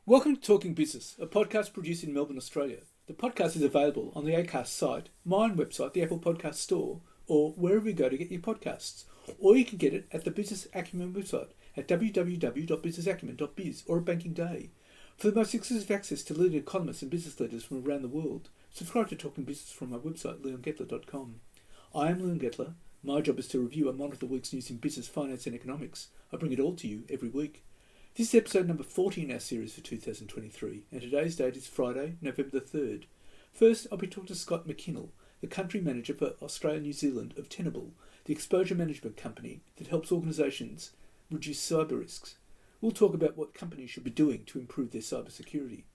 Welcome to Talking Business, a podcast produced in Melbourne, Australia. The podcast is available on the Acast site, my own website, the Apple Podcast Store, or wherever you go to get your podcasts. Or you can get it at the Business Acumen website at www.businessacumen.biz or at Banking Day. For the most exclusive access to leading economists and business leaders from around the world, subscribe to Talking Business from my website, leongettler.com. I am Leon Gettler. My job is to review and monitor the week's news in business, finance and economics. I bring it all to you every week. This is episode number 40 in our series for 2023, and today's date is Friday, November the 3rd. First, I'll be talking to Scott McKinnel, the country manager for Australia and New Zealand of Tenable, the exposure management company that helps organisations reduce cyber risks. We'll talk about what companies should be doing to improve their cyber security.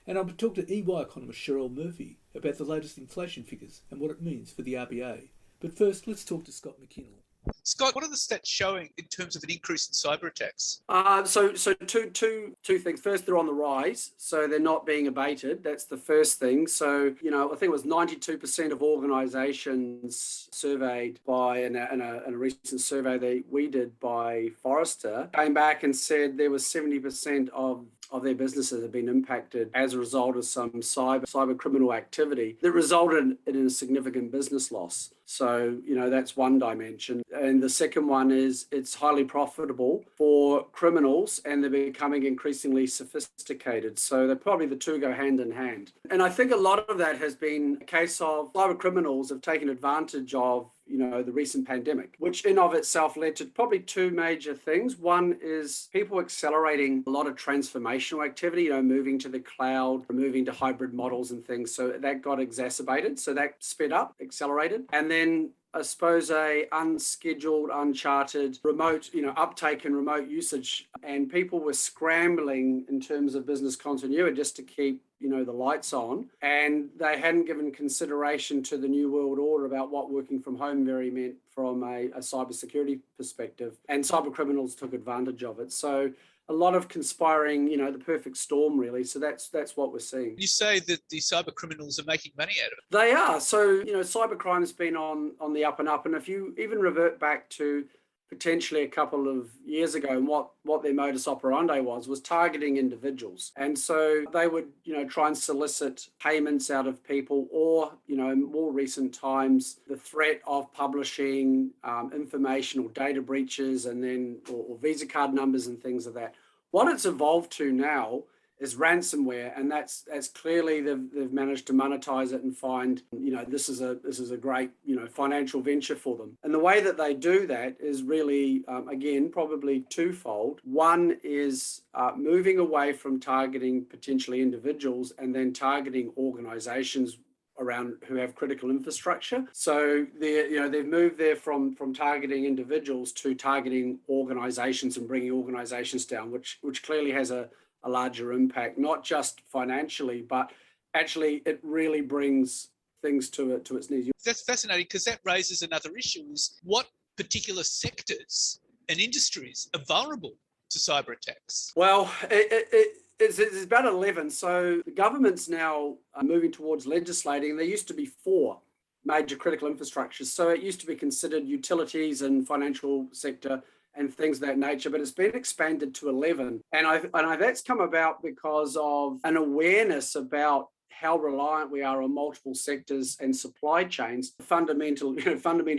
And I'll be talking to EY economist Cheryl Murphy about the latest inflation figures and what it means for the RBA. But first, let's talk to Scott McKinnel. Scott, what are the stats showing in terms of an increase in cyber attacks? So two things. First, they're on the rise, so they're not being abated. That's the first thing. So, I think it was 92% of organisations surveyed by in a recent survey that we did by Forrester came back and said there was 70% of their businesses have been impacted as a result of some cyber criminal activity that resulted in a significant business loss. So, that's one dimension. And the second one is it's highly profitable for criminals and they're becoming increasingly sophisticated. So probably the two go hand in hand. And I think a lot of that has been a case of cyber criminals have taken advantage of the recent pandemic, which in of itself led to probably two major things. One is people accelerating a lot of transformational activity, moving to the cloud, moving to hybrid models and things. So that got exacerbated. So that sped up, accelerated. And then I suppose a unscheduled, uncharted, remote, uptake and remote usage. And people were scrambling in terms of business continuity just to keep the lights on, and they hadn't given consideration to the new world order about what working from home very meant from a cybersecurity perspective, and cyber criminals took advantage of it. So a lot of conspiring, the perfect storm really. So that's what we're seeing. You say that the cyber criminals are making money out of it. They are. So, cybercrime has been on the up and up, and if you even revert back to potentially a couple of years ago, and what their modus operandi was targeting individuals. And so they would, try and solicit payments out of people, or, in more recent times, the threat of publishing information or data breaches and then, or Visa card numbers and things of that. What it's evolved to now is ransomware, and that's clearly they've managed to monetize it and find this is a great financial venture for them. And the way that they do that is really again probably twofold. One is moving away from targeting potentially individuals and then targeting organizations around who have critical infrastructure. So they've moved there from targeting individuals to targeting organizations and bringing organizations down, which clearly has a larger impact, not just financially, but actually it really brings things to its knees. That's fascinating, because that raises another issue: is what particular sectors and industries are vulnerable to cyber attacks? Well, it's about 11. So the government's now moving towards legislating. There used to be 4 major critical infrastructures. So it used to be considered utilities and financial sector and things of that nature, but it's been expanded to 11. And that's come about because of an awareness about how reliant we are on multiple sectors and supply chains, fundamental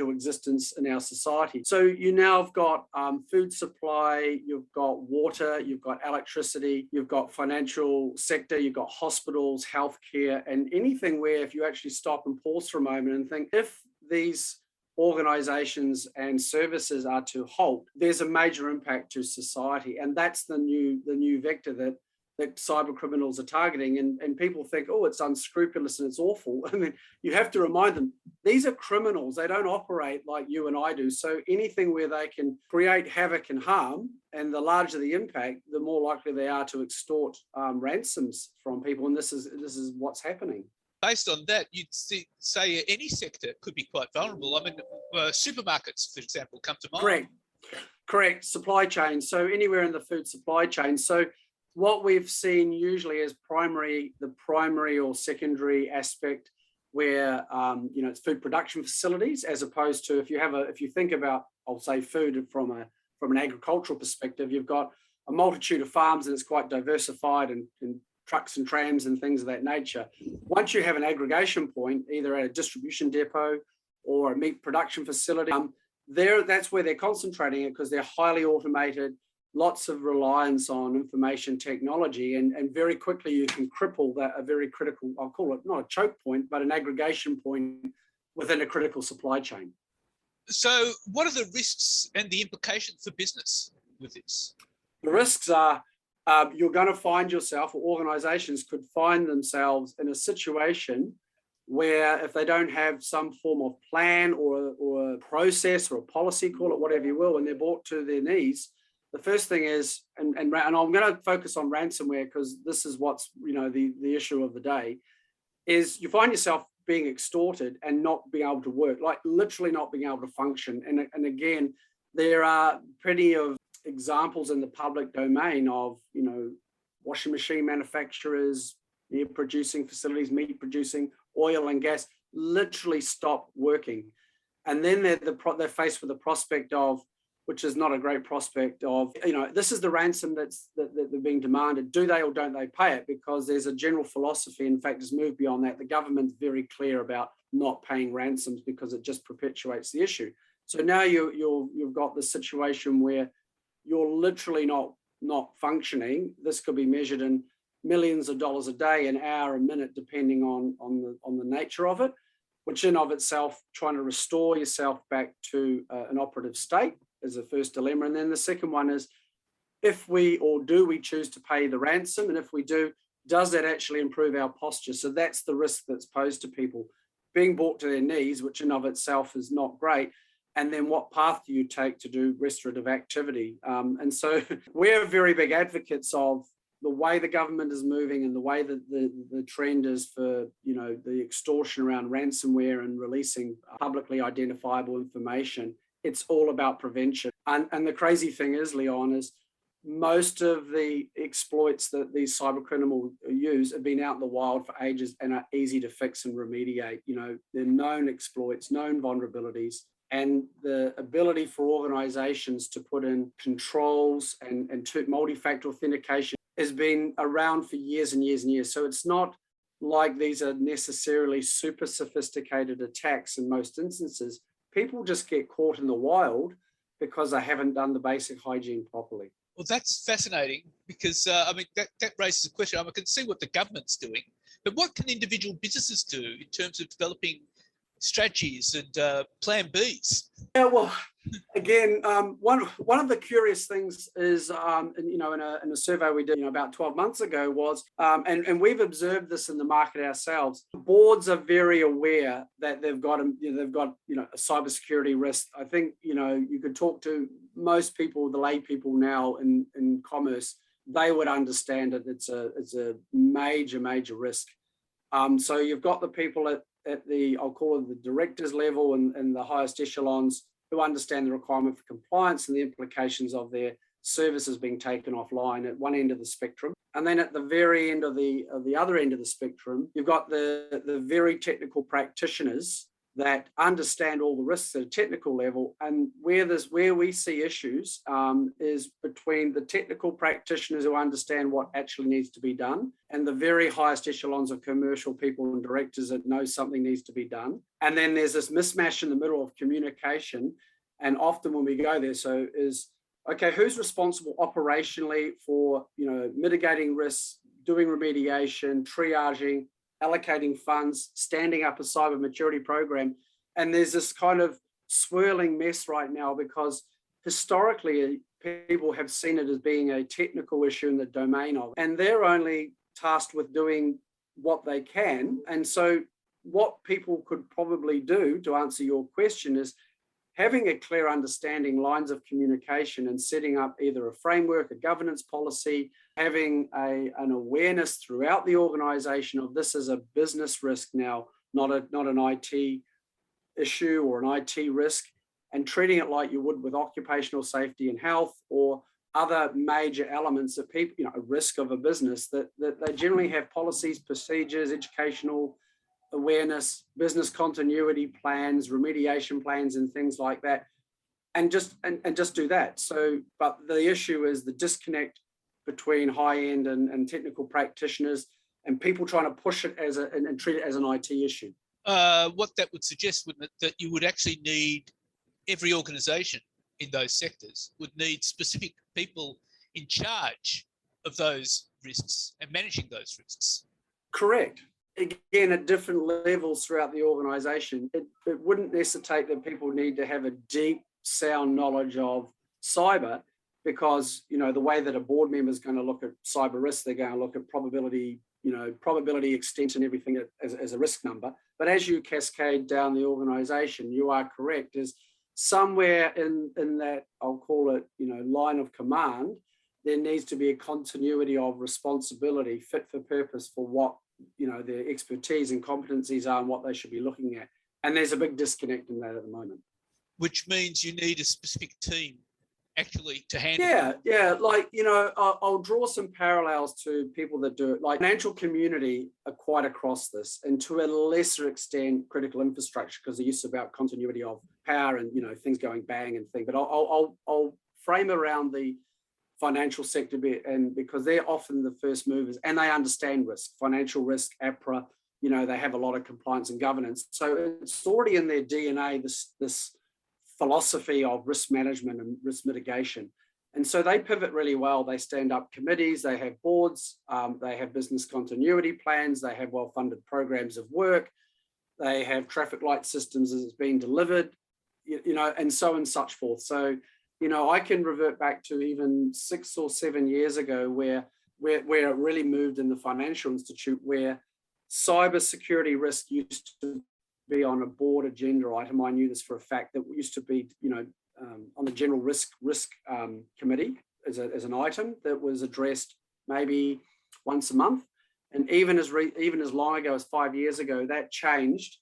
existence in our society. So you now have got food supply, you've got water, you've got electricity, you've got financial sector, you've got hospitals, healthcare, and anything where if you actually stop and pause for a moment and think, if these organizations and services are to halt, there's a major impact to society. And that's the new vector that cyber criminals are targeting. And people think, oh, it's unscrupulous and it's awful. I mean, you have to remind them, these are criminals. They don't operate like you and I do. So anything where they can create havoc and harm, and the larger the impact, the more likely they are to extort ransoms from people. And this is what's happening. Based on that, you'd say any sector could be quite vulnerable. I mean, supermarkets, for example, come to mind. Correct. Supply chain. So anywhere in the food supply chain. So what we've seen usually is the primary or secondary aspect where it's food production facilities, as opposed to if you think about, I'll say, food from an agricultural perspective, you've got a multitude of farms and it's quite diversified and trucks and trams and things of that nature. Once you have an aggregation point, either at a distribution depot or a meat production facility, that's where they're concentrating it because they're highly automated, lots of reliance on information technology, and very quickly you can cripple that, a very critical, I'll call it not a choke point, but an aggregation point within a critical supply chain. So what are the risks and the implications for business with this? The risks are you're going to find yourself, or organizations could find themselves in a situation where if they don't have some form of plan or a process or a policy, call it whatever you will, when they're brought to their knees, the first thing is, and I'm going to focus on ransomware because this is what's, the issue of the day, is you find yourself being extorted and not being able to work, like literally not being able to function. And again, there are plenty of examples in the public domain of, washing machine manufacturers, producing facilities, meat producing, oil and gas, literally stop working. And then they're faced with the prospect of, which is not a great prospect of, this is the ransom that they're being demanded. Do they or don't they pay it? Because there's a general philosophy, in fact, it's moved beyond that. The government's very clear about not paying ransoms because it just perpetuates the issue. So now you've got the situation where you're literally not functioning. This could be measured in millions of dollars a day, an hour, a minute, depending on the nature of it, which in of itself, trying to restore yourself back to an operative state is the first dilemma. And then the second one is, if we or do we choose to pay the ransom? And if we do, does that actually improve our posture? So that's the risk that's posed to people being brought to their knees, which in of itself is not great. And then what path do you take to do restorative activity? And so we're very big advocates of the way the government is moving and the way that the trend is for, the extortion around ransomware and releasing publicly identifiable information. It's all about prevention. And the crazy thing is, Leon, is most of the exploits that these cyber criminals use have been out in the wild for ages and are easy to fix and remediate. They're known exploits, known vulnerabilities. And the ability for organizations to put in controls and multi-factor authentication has been around for years and years and years. So it's not like these are necessarily super sophisticated attacks in most instances. People just get caught in the wild because they haven't done the basic hygiene properly. Well, that's fascinating because, that raises a question. I can see what the government's doing, but what can individual businesses do in terms of developing strategies and plan Bs? Yeah, well, again, one of the curious things is, in a survey we did about 12 months ago was, and we've observed this in the market ourselves. Boards are very aware that they've got a cybersecurity risk. I think you could talk to most people, the lay people now in commerce, they would understand it. It's a major risk. So you've got the people at the, I'll call it the directors level and the highest echelons who understand the requirement for compliance and the implications of their services being taken offline at one end of the spectrum. And then at the very end of the other end of the spectrum, you've got the very technical practitioners that understand all the risks at a technical level. And where we see issues is between the technical practitioners who understand what actually needs to be done and the very highest echelons of commercial people and directors that know something needs to be done. And then there's this mismatch in the middle of communication. And often when we go there, so is, okay, who's responsible operationally for, mitigating risks, doing remediation, triaging, allocating funds, standing up a cyber maturity program. And there's this kind of swirling mess right now because historically people have seen it as being a technical issue in the domain of, and they're only tasked with doing what they can. And so what people could probably do to answer your question is having a clear understanding, lines of communication, and setting up either a framework, a governance policy, having an awareness throughout the organization of this is a business risk now, not an IT issue or an IT risk, and treating it like you would with occupational safety and health or other major elements that people, a risk of a business, that they generally have policies, procedures, educational awareness, business continuity plans, remediation plans, and things like that. and just do that. So, but the issue is the disconnect between high-end and technical practitioners and people trying to push it and treat it as an IT issue. What that would suggest, wouldn't it, that you would actually need every organisation in those sectors would need specific people in charge of those risks and managing those risks. Correct. Again, at different levels throughout the organisation, it wouldn't necessitate that people need to have a deep, sound knowledge of cyber, because the way that a board member is going to look at cyber risk, they're going to look at probability, probability, extent, and everything as a risk number. But as you cascade down the organisation, you are correct. Is somewhere in that, I'll call it, line of command, there needs to be a continuity of responsibility fit for purpose for what, their expertise and competencies are and what they should be looking at. And there's a big disconnect in that at the moment. Which means you need a specific team actually to handle it. Yeah. Like, I'll draw some parallels to people that do it. Like, financial community are quite across this, and to a lesser extent, critical infrastructure, because they're used to about continuity of power and, things going bang and thing. But I'll frame around the financial sector bit, and because they're often the first movers and they understand risk, financial risk, APRA, they have a lot of compliance and governance. So it's already in their DNA, this philosophy of risk management and risk mitigation. And so they pivot really well. They stand up committees, they have boards, they have business continuity plans, they have well-funded programs of work, they have traffic light systems as it's being delivered, and so on and such forth. So, I can revert back to even 6 or 7 years ago where it really moved in the financial institute, where cyber security risk used to be on a board agenda item. I knew this for a fact, that used to be, on the general risk committee as an item that was addressed maybe once a month. And even as long ago as 5 years ago, that changed.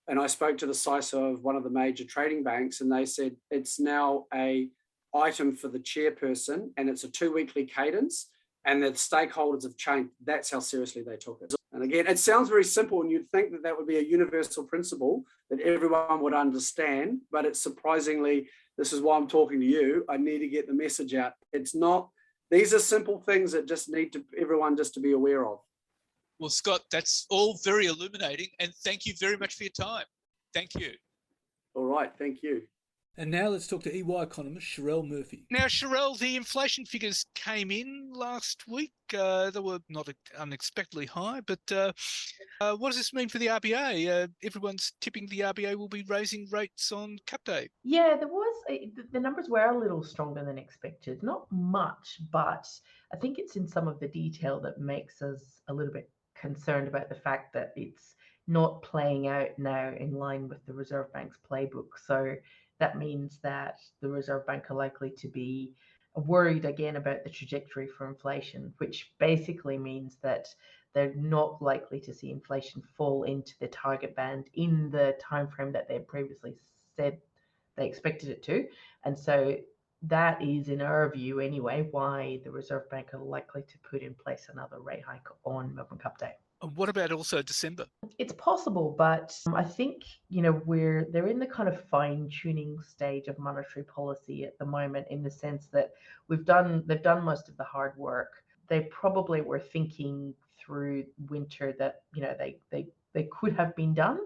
And I spoke to the CISO of one of the major trading banks, and they said it's now a item for the chairperson, and it's a 2-weekly cadence, and the stakeholders have changed. That's how seriously they took it. And again, it sounds very simple, and you'd think that would be a universal principle that everyone would understand, but it's surprisingly, this is why I'm talking to you, I need to get the message out. It's not, these are simple things that just need everyone just to be aware of. Well, Scott, that's all very illuminating, and thank you very much for your time. Thank you. All right, thank you. And now let's talk to EY economist Sherelle Murphy. Now, Sherelle, the inflation figures came in last week. They were not unexpectedly high, but what does this mean for the RBA? Everyone's tipping the RBA will be raising rates on Cap Day. Yeah, the numbers were a little stronger than expected. Not much, but I think it's in some of the detail that makes us a little bit concerned about the fact that it's not playing out now in line with the Reserve Bank's playbook. So that means that the Reserve Bank are likely to be worried again about the trajectory for inflation, which basically means that they're not likely to see inflation fall into the target band in the timeframe that they had previously said they expected it to. And so that is, in our view anyway, why the Reserve Bank are likely to put in place another rate hike on Melbourne Cup Day. And what about also December? It's possible, but I think, they're in the kind of fine-tuning stage of monetary policy at the moment, in the sense that they've done most of the hard work. They probably were thinking through winter that, they could have been done.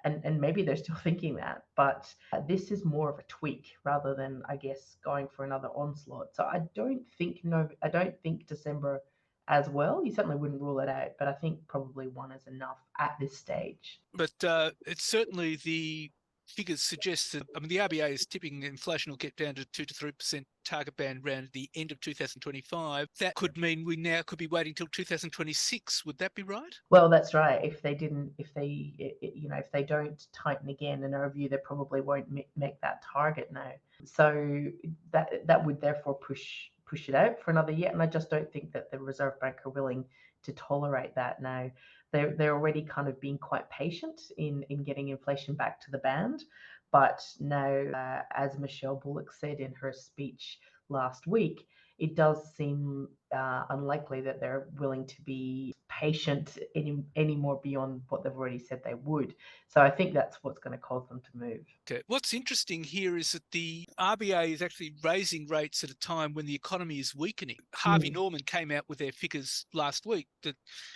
And maybe they're still thinking that, but this is more of a tweak rather than, I guess, going for another onslaught. So I don't think December as well. You certainly wouldn't rule it out, but I think probably one is enough at this stage. But it's certainly the figures suggest that, the RBA is tipping inflation will get down to 2 to 3% target band around the end of 2025. That could mean we now could be waiting till 2026. Would that be right? Well, that's right. If they don't tighten again, in our view, they probably won't make that target now. So that would therefore push it out for another year. And I just don't think that the Reserve Bank are willing to tolerate that now. They're already kind of being quite patient in getting inflation back to the band. But now, as Michelle Bullock said in her speech last week, it does seem unlikely that they're willing to be patient any more beyond what they've already said they would. So I think that's what's going to cause them to move. Okay. What's interesting here is that the RBA is actually raising rates at a time when the economy is weakening. Harvey Norman came out with their figures last week that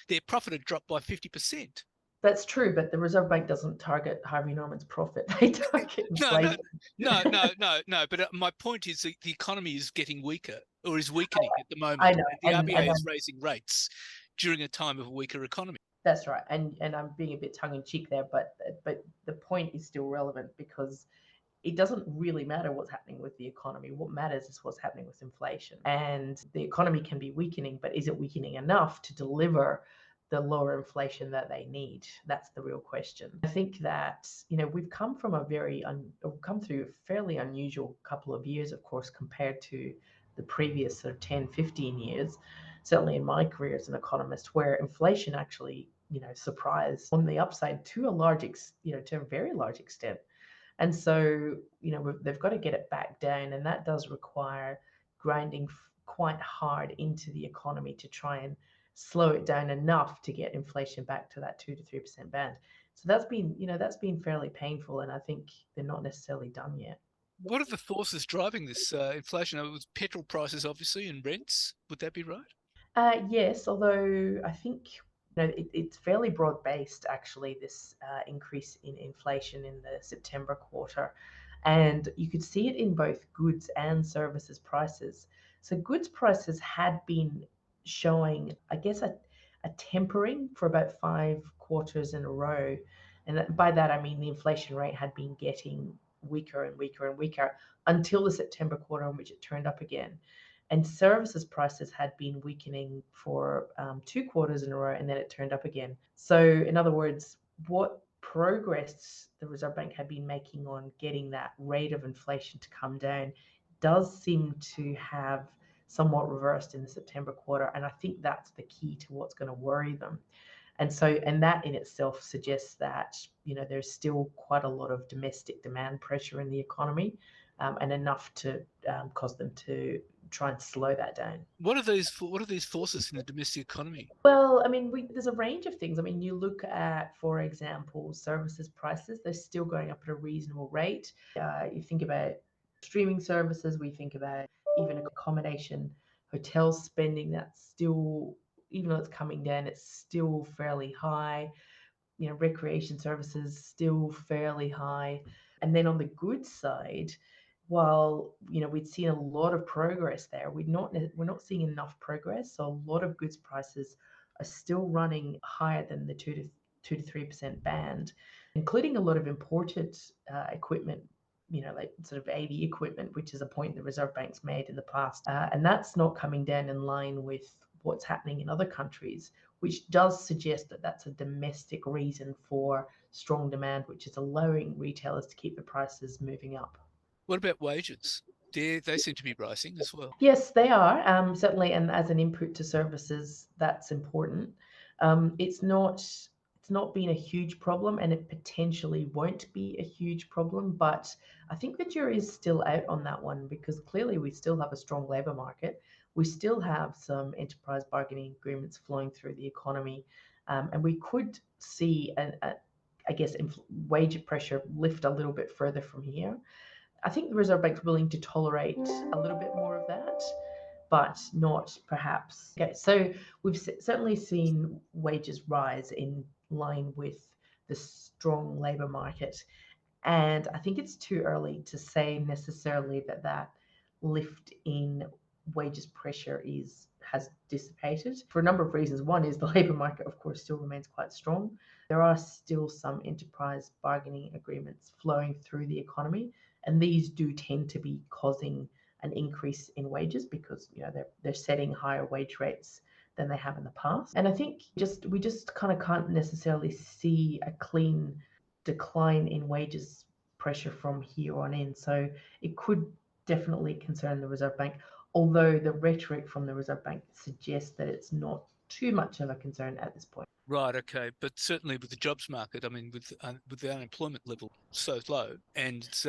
their profit had dropped by 50%. That's true, but the Reserve Bank doesn't target Harvey Norman's profit. They target inflation. No. But my point is that the economy is getting weaker or is weakening at the moment. I know. And the RBA is raising rates during a time of a weaker economy. That's right. And I'm being a bit tongue-in-cheek there, but the point is still relevant because it doesn't really matter what's happening with the economy. What matters is what's happening with inflation. And the economy can be weakening, but is it weakening enough to deliver the lower inflation that they need? That's the real question. I think that, we've come from come through a fairly unusual couple of years, of course, compared to the previous sort of 10, 15 years, certainly in my career as an economist, where inflation actually, surprised on the upside to a very large extent. And so, they've got to get it back down, and that does require grinding quite hard into the economy to try and slow it down enough to get inflation back to that 2 to 3% band. So that's been fairly painful, and I think they're not necessarily done yet. What are the forces driving this inflation? It was petrol prices, obviously, and rents. Would that be right? Yes, although I think it's fairly broad-based, actually, this increase in inflation in the September quarter. And you could see it in both goods and services prices. So goods prices had been showing, I guess, a tempering for about 5 quarters in a row. And by that, I mean the inflation rate had been getting weaker and weaker and weaker until the September quarter, in which it turned up again. And services prices had been weakening for 2 quarters in a row, and then it turned up again. So in other words, what progress the Reserve Bank had been making on getting that rate of inflation to come down does seem to have somewhat reversed in the September quarter. And I think that's the key to what's going to worry them. And that in itself suggests that, there's still quite a lot of domestic demand pressure in the economy, and enough to cause them to try and slow that down. What are these forces in the domestic economy? Well, I mean, there's a range of things. I mean, you look at, for example, services prices, they're still going up at a reasonable rate. You think about streaming services, we think about even accommodation, hotel spending, that's still, even though it's coming down, it's still fairly high. Recreation services still fairly high. And then on the goods side, while we'd seen a lot of progress there, we're not seeing enough progress. So a lot of goods prices are still running higher than the 2 to 3% band, including a lot of imported equipment, like sort of AV equipment, which is a point the Reserve Bank's made in the past, and that's not coming down in line with what's happening in other countries, which does suggest that that's a domestic reason for strong demand, which is allowing retailers to keep the prices moving up. What about wages? They seem to be rising as well. Yes, they are, certainly, and as an input to services, that's important. It's not been a huge problem, and it potentially won't be a huge problem, but I think the jury is still out on that one, because clearly we still have a strong labour market. We still have some enterprise bargaining agreements flowing through the economy, and we could see, wage pressure lift a little bit further from here. I think the Reserve Bank's willing to tolerate a little bit more of that, but not perhaps. Okay, so we've certainly seen wages rise in line with the strong labour market. And I think it's too early to say necessarily that lift in wages pressure has dissipated for a number of reasons. One is the labour market, of course, still remains quite strong. There are still some enterprise bargaining agreements flowing through the economy, and these do tend to be causing an increase in wages because they're setting higher wage rates than they have in the past. And I think we just kind of can't necessarily see a clean decline in wages pressure from here on in. So it could definitely concern the Reserve Bank, although the rhetoric from the Reserve Bank suggests that it's not too much of a concern at this point. Right, okay. But certainly with the jobs market, I mean, with the unemployment level so low and it's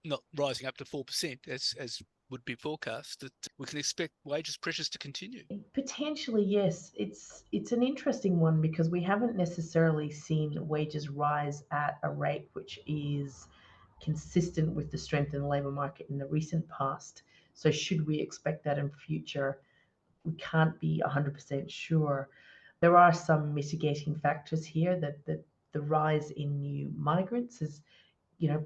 not rising up to 4% as would be forecast, that we can expect wages pressures to continue. Potentially, yes. It's an interesting one because we haven't necessarily seen wages rise at a rate which is consistent with the strength in the labour market in the recent past. So should we expect that in future? We can't be 100% sure. There are some mitigating factors here that the rise in new migrants is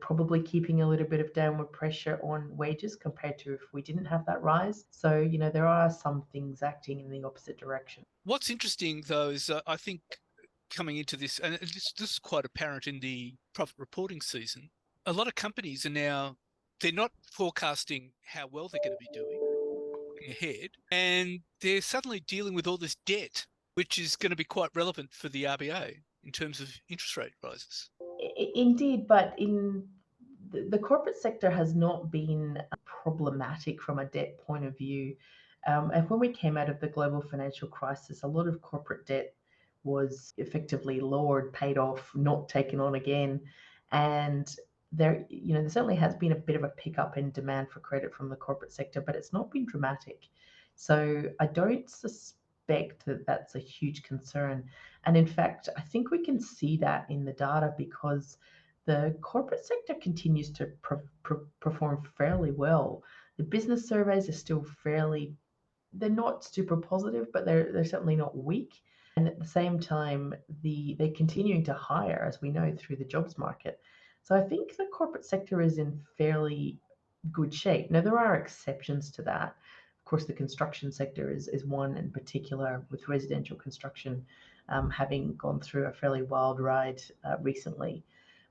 probably keeping a little bit of downward pressure on wages compared to if we didn't have that rise. So, there are some things acting in the opposite direction. What's interesting, though, is I think coming into this, and this is quite apparent in the profit reporting season, a lot of companies are now, they're not forecasting how well they're going to be doing ahead, and they're suddenly dealing with all this debt, which is going to be quite relevant for the RBA in terms of interest rate rises. Indeed, but in the corporate sector has not been problematic from a debt point of view. And when we came out of the global financial crisis, a lot of corporate debt was effectively lowered, paid off, not taken on again. And there certainly has been a bit of a pickup in demand for credit from the corporate sector, but it's not been dramatic. So I don't suspect that that's a huge concern. And in fact, I think we can see that in the data because the corporate sector continues to perform fairly well. The business surveys are still they're not super positive, but they're certainly not weak. And at the same time, they're continuing to hire, as we know, through the jobs market. So I think the corporate sector is in fairly good shape. Now, there are exceptions to that. Of course, the construction sector is one in particular, with residential construction having gone through a fairly wild ride recently.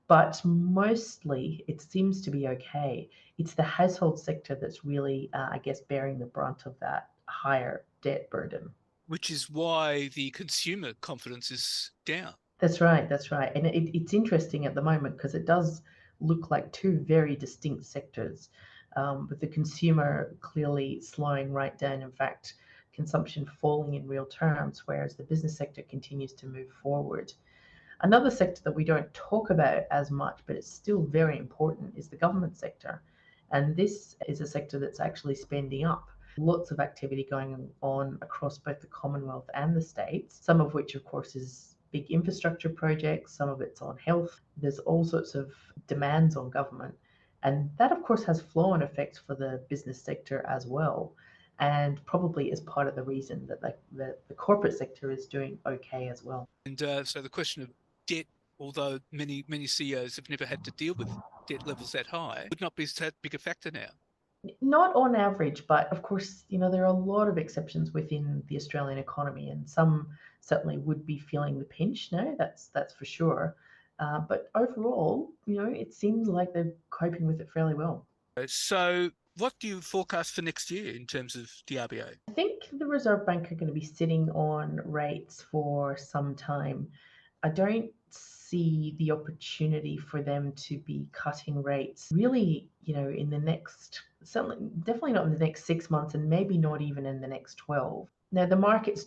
But mostly it seems to be okay. It's the household sector that's really, I guess, bearing the brunt of that higher debt burden. Which is why the consumer confidence is down. That's right. And it's interesting at the moment because it does look like two very distinct sectors, with the consumer clearly slowing right down. In fact, consumption falling in real terms, whereas the business sector continues to move forward. Another sector that we don't talk about as much, but it's still very important, is the government sector. And this is a sector that's actually spending up. Lots of activity going on across both the Commonwealth and the states, some of which, of course, is big infrastructure projects, some of it's on health. There's all sorts of demands on government. And that, of course, has flow-on effects for the business sector as well. And probably is part of the reason that the corporate sector is doing okay as well. And so the question of debt, although many CEOs have never had to deal with debt levels that high, would not be that big a factor now. Not on average, but of course, there are a lot of exceptions within the Australian economy, and some certainly would be feeling the pinch. No, that's for sure. But overall, it seems like they're coping with it fairly well. So what do you forecast for next year in terms of the RBA? I think the Reserve Bank are going to be sitting on rates for some time. I don't see the opportunity for them to be cutting rates really, in the next, certainly, definitely not in the next 6 months, and maybe not even in the next 12. Now, the markets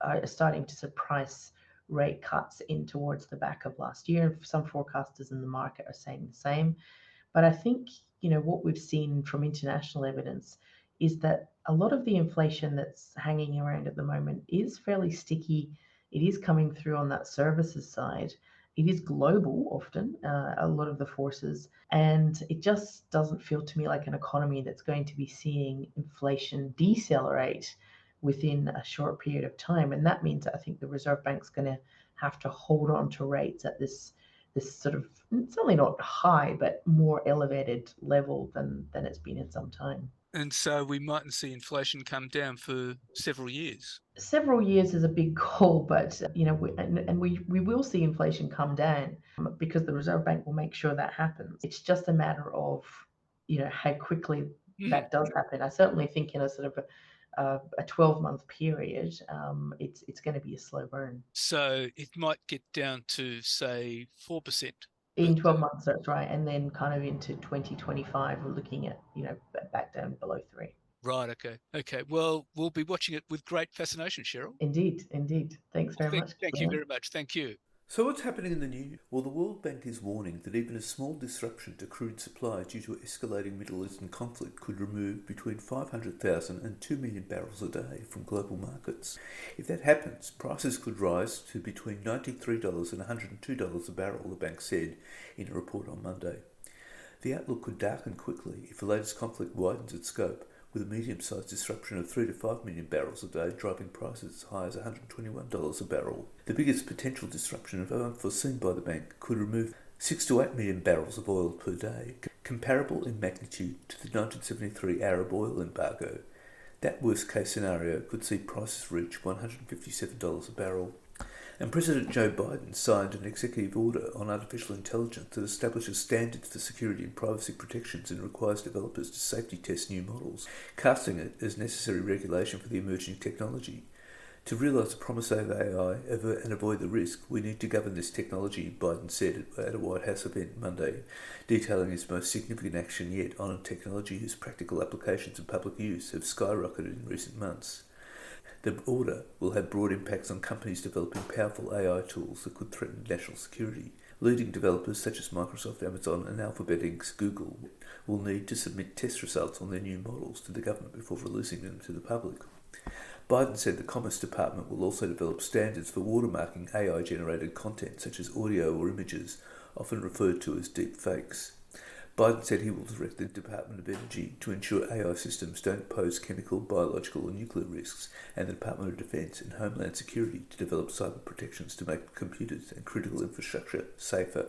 are starting to price rate cuts in towards the back of last year. Some forecasters in the market are saying the same. But I think, what we've seen from international evidence is that a lot of the inflation that's hanging around at the moment is fairly sticky. It is coming through on that services side. It is global often, a lot of the forces, and it just doesn't feel to me like an economy that's going to be seeing inflation decelerate within a short period of time. And that means that I think the Reserve Bank's going to have to hold on to rates at this sort of, certainly not high, but more elevated level than it's been in some time. And so we mightn't see inflation come down for several years. Several years is a big goal, but we will see inflation come down because the Reserve Bank will make sure that happens. It's just a matter of how quickly that does happen. I certainly think in a sort of a 12-month period, it's going to be a slow burn. So it might get down to, say, 4%. In 12 months, that's right. And then kind of into 2025, we're looking at, back down below 3. Right, okay. Well, we'll be watching it with great fascination, Cheryl. Indeed. Thanks very much. Thank you very much. Thank you. So what's happening in the news? Well, the World Bank is warning that even a small disruption to crude supply due to escalating Middle Eastern conflict could remove between 500,000 and 2 million barrels a day from global markets. If that happens, prices could rise to between $93 and $102 a barrel, the bank said in a report on Monday. The outlook could darken quickly if the latest conflict widens its scope, with a medium-sized disruption of 3 to 5 million barrels a day driving prices as high as $121 a barrel. The biggest potential disruption unforeseen by the bank could remove 6 to 8 million barrels of oil per day, comparable in magnitude to the 1973 Arab oil embargo. That worst-case scenario could see prices reach $157 a barrel. And President Joe Biden signed an executive order on artificial intelligence that establishes standards for security and privacy protections and requires developers to safety test new models, casting it as necessary regulation for the emerging technology. To realise the promise of AI and avoid the risk, we need to govern this technology, Biden said at a White House event Monday, detailing his most significant action yet on a technology whose practical applications and public use have skyrocketed in recent months. The order will have broad impacts on companies developing powerful AI tools that could threaten national security. Leading developers such as Microsoft, Amazon and Alphabet Inc.'s Google will need to submit test results on their new models to the government before releasing them to the public. Biden said the Commerce Department will also develop standards for watermarking AI-generated content such as audio or images, often referred to as deep fakes. Biden said he will direct the Department of Energy to ensure AI systems don't pose chemical, biological or nuclear risks, and the Department of Defense and Homeland Security to develop cyber protections to make computers and critical infrastructure safer.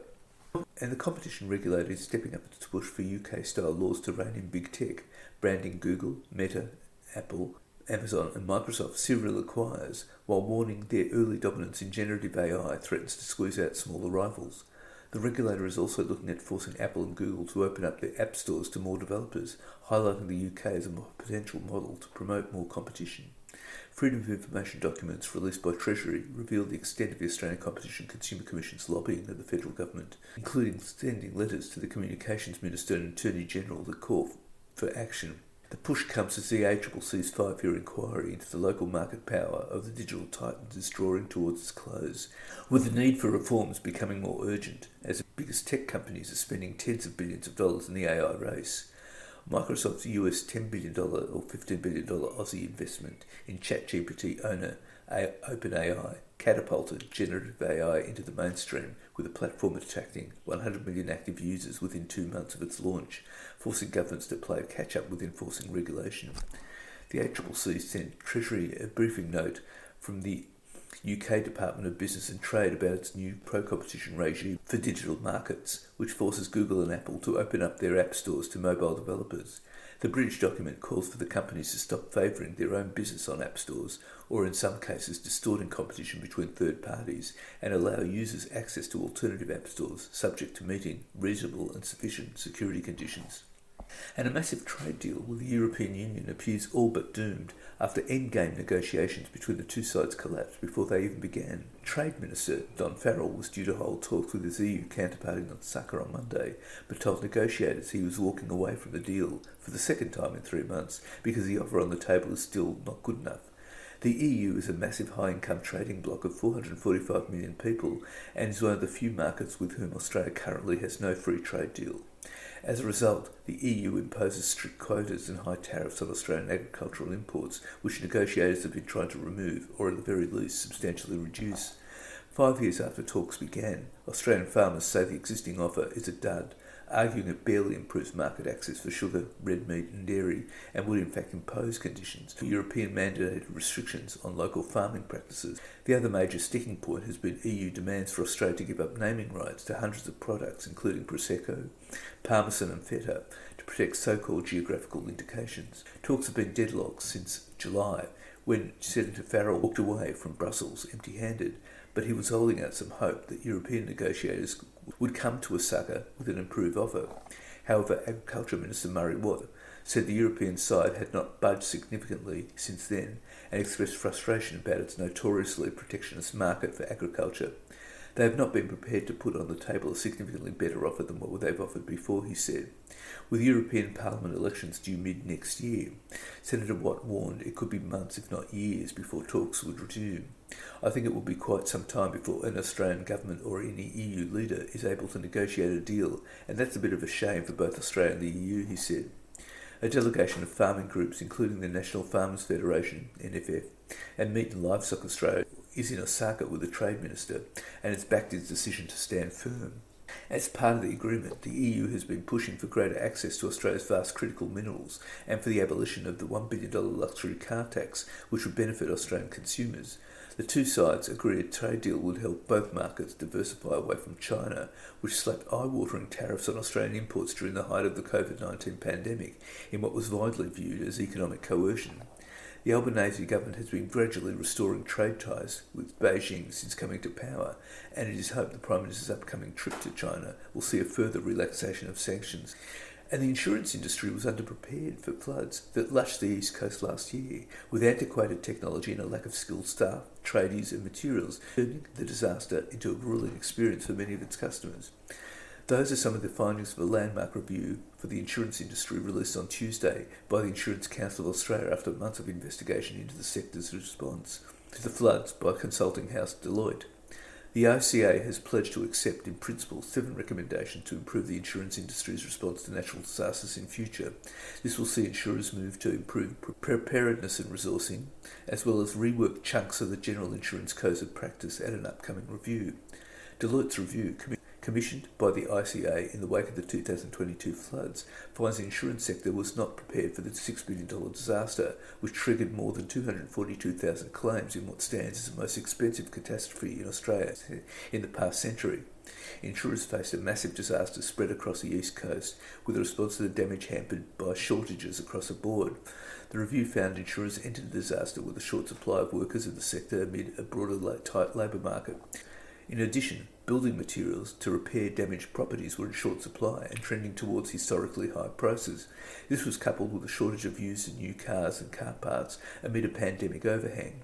And the competition regulator is stepping up its push for UK-style laws to rein in big tech, branding Google, Meta, Apple, Amazon and Microsoft serial acquires, while warning their early dominance in generative AI threatens to squeeze out smaller rivals. The regulator is also looking at forcing Apple and Google to open up their app stores to more developers, highlighting the UK as a potential model to promote more competition. Freedom of Information documents released by Treasury reveal the extent of the Australian Competition Consumer Commission's lobbying of the federal government, including sending letters to the Communications Minister and Attorney General that call for action. The push comes as the ACCC's 5-year inquiry into the local market power of the digital titans is drawing towards its close, with the need for reforms becoming more urgent as the biggest tech companies are spending tens of billions of dollars in the AI race. Microsoft's US $10 billion or $15 billion Aussie investment in ChatGPT owner OpenAI catapulted generative AI into the mainstream, with the platform attracting 100 million active users within 2 months of its launch, forcing governments to play catch-up with enforcing regulation. The ACCC sent Treasury a briefing note from the UK Department of Business and Trade about its new pro-competition regime for digital markets, which forces Google and Apple to open up their app stores to mobile developers. The British document calls for the companies to stop favouring their own business on app stores, or in some cases distorting competition between third parties, and allow users access to alternative app stores, subject to meeting reasonable and sufficient security conditions. And a massive trade deal with the European Union appears all but doomed after endgame negotiations between the two sides collapsed before they even began. Trade Minister Don Farrell was due to hold talks with his EU counterpart in Osaka on Monday, but told negotiators he was walking away from the deal for the second time in 3 months because the offer on the table is still not good enough. The EU is a massive high-income trading bloc of 445 million people and is one of the few markets with whom Australia currently has no free trade deal. As a result, the EU imposes strict quotas and high tariffs on Australian agricultural imports, which negotiators have been trying to remove, or at the very least substantially reduce. 5 years after talks began, Australian farmers say the existing offer is a dud, arguing it barely improves market access for sugar, red meat and dairy, and would in fact impose conditions for European mandated restrictions on local farming practices. The other major sticking point has been EU demands for Australia to give up naming rights to hundreds of products, including Prosecco, Parmesan and Feta, to protect so-called geographical indications. Talks have been deadlocked since July, when Senator Farrell walked away from Brussels empty-handed, but he was holding out some hope that European negotiators would come to Osaka with an improved offer. However, Agriculture Minister Murray Watt said the European side had not budged significantly since then and expressed frustration about its notoriously protectionist market for agriculture. They have not been prepared to put on the table a significantly better offer than what they've offered before, he said. With European Parliament elections due mid-next year, Senator Watt warned it could be months, if not years, before talks would resume. I think it will be quite some time before an Australian government or any EU leader is able to negotiate a deal, and that's a bit of a shame for both Australia and the EU, he said. A delegation of farming groups, including the National Farmers Federation, NFF, and Meat and Livestock Australia, is in Osaka with the Trade Minister, and has backed its decision to stand firm. As part of the agreement, the EU has been pushing for greater access to Australia's vast critical minerals and for the abolition of the $1 billion luxury car tax, which would benefit Australian consumers. The two sides agreed a trade deal would help both markets diversify away from China, which slapped eye-watering tariffs on Australian imports during the height of the COVID-19 pandemic in what was widely viewed as economic coercion. The Albanese government has been gradually restoring trade ties with Beijing since coming to power, and it is hoped the Prime Minister's upcoming trip to China will see a further relaxation of sanctions. And the insurance industry was underprepared for floods that lashed the East Coast last year, with antiquated technology and a lack of skilled staff, tradies and materials, turning the disaster into a gruelling experience for many of its customers. Those are some of the findings of a landmark review for the insurance industry released on Tuesday by the Insurance Council of Australia after months of investigation into the sector's response to the floods by consulting house Deloitte. The ICA has pledged to accept in principle 7 recommendations to improve the insurance industry's response to natural disasters in future. This will see insurers move to improve preparedness and resourcing, as well as rework chunks of the General Insurance Codes of Practice at an upcoming review. Deloitte's review, commissioned by the ICA in the wake of the 2022 floods, finds the insurance sector was not prepared for the $6 billion disaster, which triggered more than 242,000 claims in what stands as the most expensive catastrophe in Australia in the past century. Insurers faced a massive disaster spread across the East Coast, with a response to the damage hampered by shortages across the board. The review found insurers entered the disaster with a short supply of workers in the sector amid a broader tight labour market. In addition, building materials to repair damaged properties were in short supply and trending towards historically high prices. This was coupled with a shortage of used and new cars and car parts amid a pandemic overhang.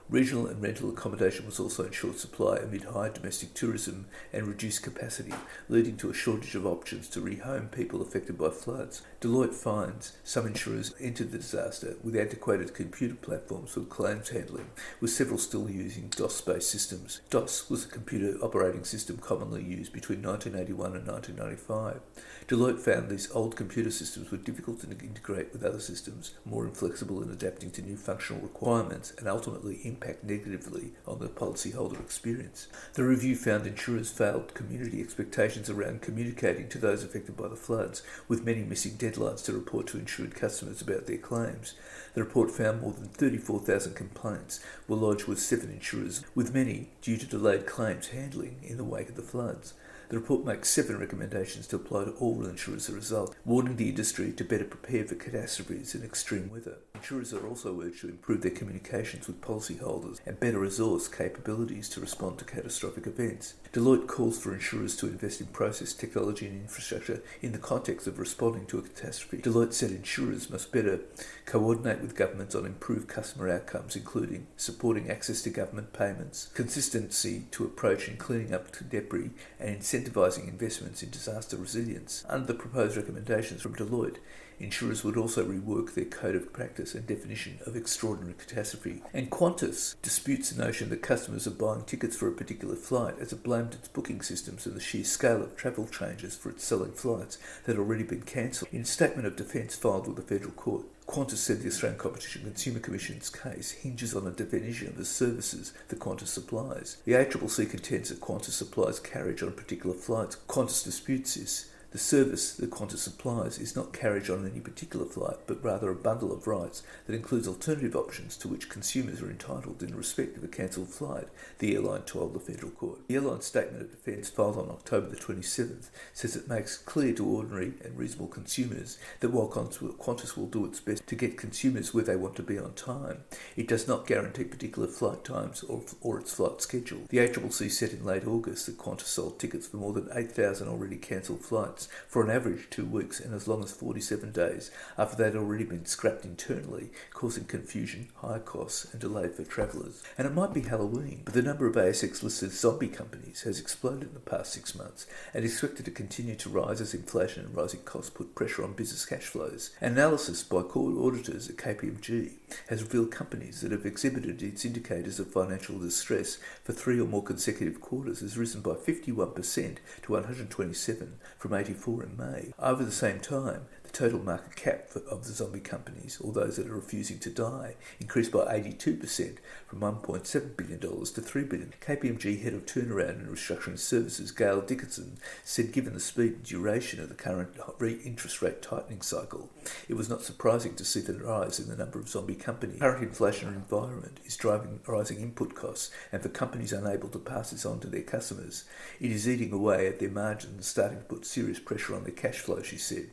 Regional and rental accommodation was also in short supply amid high domestic tourism and reduced capacity, leading to a shortage of options to rehome people affected by floods. Deloitte finds some insurers entered the disaster with antiquated computer platforms for claims handling, with several still using DOS-based systems. DOS was a computer operating system commonly used between 1981 and 1995. Deloitte found these old computer systems were difficult to integrate with other systems, more inflexible in adapting to new functional requirements, and ultimately impact negatively on the policyholder experience. The review found insurers failed community expectations around communicating to those affected by the floods, with many missing deadlines to report to insured customers about their claims. The report found more than 34,000 complaints were lodged with 7 insurers, with many due to delayed claims handling in the wake of the floods. The report makes 7 recommendations to apply to all insurers as a result, warning the industry to better prepare for catastrophes and extreme weather. Insurers are also urged to improve their communications with policyholders and better resource capabilities to respond to catastrophic events. Deloitte calls for insurers to invest in process, technology and infrastructure in the context of responding to a catastrophe. Deloitte said insurers must better coordinate with governments on improved customer outcomes, including supporting access to government payments, consistency to approach in cleaning up debris, and incentivising investments in disaster resilience. Under the proposed recommendations from Deloitte, insurers would also rework their code of practice and definition of extraordinary catastrophe. And Qantas disputes the notion that customers are buying tickets for a particular flight, as it blamed its booking systems and the sheer scale of travel changes for its selling flights that had already been cancelled. In a statement of defence filed with the Federal Court, Qantas said the Australian Competition and Consumer Commission's case hinges on a definition of the services that Qantas supplies. The ACCC contends that Qantas supplies carriage on particular flights. Qantas disputes this. The service that Qantas supplies is not carriage on any particular flight, but rather a bundle of rights that includes alternative options to which consumers are entitled in respect of a cancelled flight, the airline told the Federal Court. The airline's statement of defence, filed on October the 27th, says it makes clear to ordinary and reasonable consumers that while Qantas will do its best to get consumers where they want to be on time, it does not guarantee particular flight times or its flight schedule. The ACCC said in late August that Qantas sold tickets for more than 8,000 already cancelled flights flights for an average 2 weeks and as long as 47 days after they'd already been scrapped internally, causing confusion, higher costs and delay for travellers. And it might be Halloween, but the number of ASX-listed zombie companies has exploded in the past 6 months and is expected to continue to rise as inflation and rising costs put pressure on business cash flows. Analysis by core auditors at KPMG has revealed companies that have exhibited its indicators of financial distress for 3 or more consecutive quarters has risen by 51% to 127 from 84 in May. Over the same time, the total market cap of the zombie companies, or those that are refusing to die, increased by 82% from $1.7 billion to $3 billion. KPMG head of turnaround and restructuring services, Gail Dickinson, said given the speed and duration of the current interest rate tightening cycle, it was not surprising to see the rise in the number of zombie companies. The current inflationary environment is driving rising input costs, and for companies unable to pass this on to their customers, it is eating away at their margins and starting to put serious pressure on their cash flow, she said.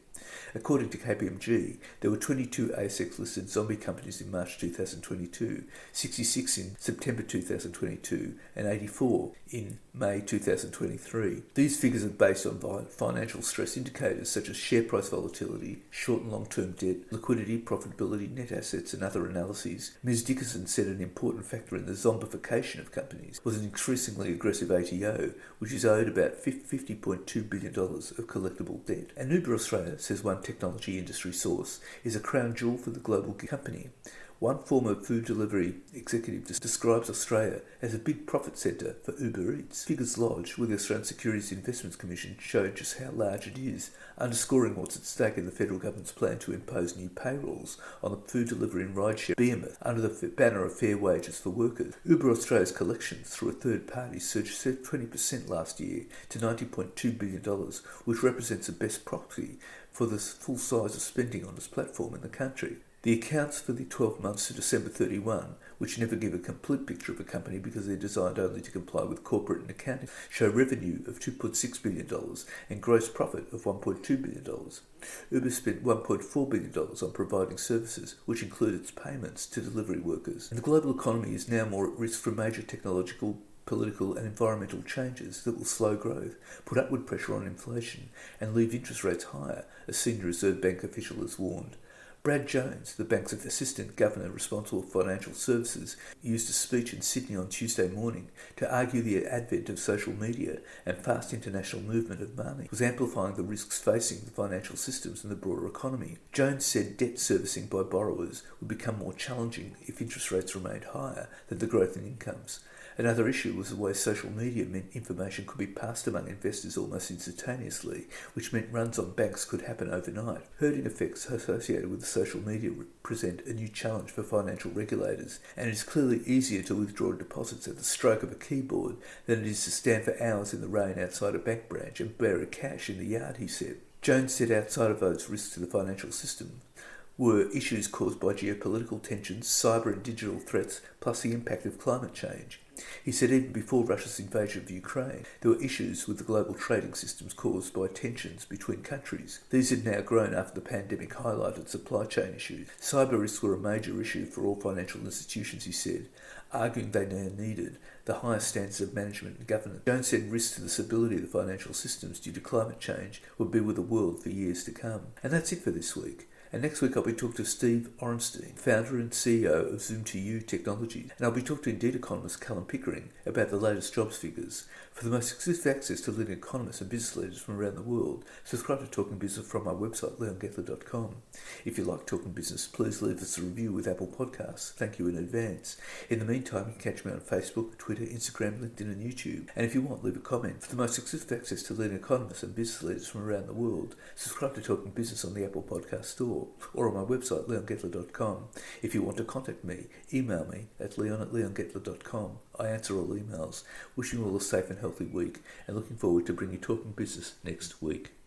According to KPMG, there were 22 ASX-listed zombie companies in March 2022, 66 in September 2022, and 84 in May 2023. These figures are based on financial stress indicators such as share price volatility, short and long-term debt, liquidity, profitability, net assets, and other analyses. Ms. Dickinson said an important factor in the zombification of companies was an increasingly aggressive ATO, which is owed about $50.2 billion of collectible debt. And Uber Australia, says one technology industry source, is a crown jewel for the global company. One former food delivery executive describes Australia as a big profit centre for Uber Eats. Figures lodged with the Australian Securities Investments Commission showed just how large it is, underscoring what's at stake in the federal government's plan to impose new payrolls on the food delivery and rideshare behemoth under the banner of fair wages for workers. Uber Australia's collections through a third party surged 20% last year to $90.2 billion, which represents the best proxy for the full size of spending on its platform in the country. The accounts for the 12 months to December 31, which never give a complete picture of a company because they're designed only to comply with corporate and accounting, show revenue of $2.6 billion and gross profit of $1.2 billion. Uber spent $1.4 billion on providing services, which include its payments to delivery workers. And the global economy is now more at risk from major technological, political and environmental changes that will slow growth, put upward pressure on inflation and leave interest rates higher, a senior Reserve Bank official has warned. Brad Jones, the bank's assistant governor responsible for financial services, used a speech in Sydney on Tuesday morning to argue the advent of social media and fast international movement of money was amplifying the risks facing the financial systems and the broader economy. Jones said debt servicing by borrowers would become more challenging if interest rates remained higher than the growth in incomes. Another issue was the way social media meant information could be passed among investors almost instantaneously, which meant runs on banks could happen overnight. Herding effects associated with social media present a new challenge for financial regulators, and it is clearly easier to withdraw deposits at the stroke of a keyboard than it is to stand for hours in the rain outside a bank branch and bury cash in the yard, he said. Jones said outside of those risks to the financial system were issues caused by geopolitical tensions, cyber and digital threats, plus the impact of climate change. He said even before Russia's invasion of Ukraine, there were issues with the global trading systems caused by tensions between countries. These had now grown after the pandemic highlighted supply chain issues. Cyber risks were a major issue for all financial institutions, he said, arguing they now needed the highest standards of management and governance. Jones said risks to the stability of the financial systems due to climate change would be with the world for years to come. And that's it for this week. And next week I'll be talking to Steve Orenstein, founder and CEO of Zoom2U Technologies. And I'll be talking to Indeed economist Callum Pickering about the latest jobs figures. For the most exclusive access to leading economists and business leaders from around the world, subscribe to Talking Business from my website, leongettler.com. If you like Talking Business, please leave us a review with Apple Podcasts. Thank you in advance. In the meantime, you can catch me on Facebook, Twitter, Instagram, LinkedIn and YouTube. And if you want, leave a comment. For the most exclusive access to leading economists and business leaders from around the world, subscribe to Talking Business on the Apple Podcast Store or on my website, leongettler.com. If you want to contact me, email me at leon@leongettler.com. I answer all emails. Wishing you all a safe and healthy week and looking forward to bringing you Talking Business next week.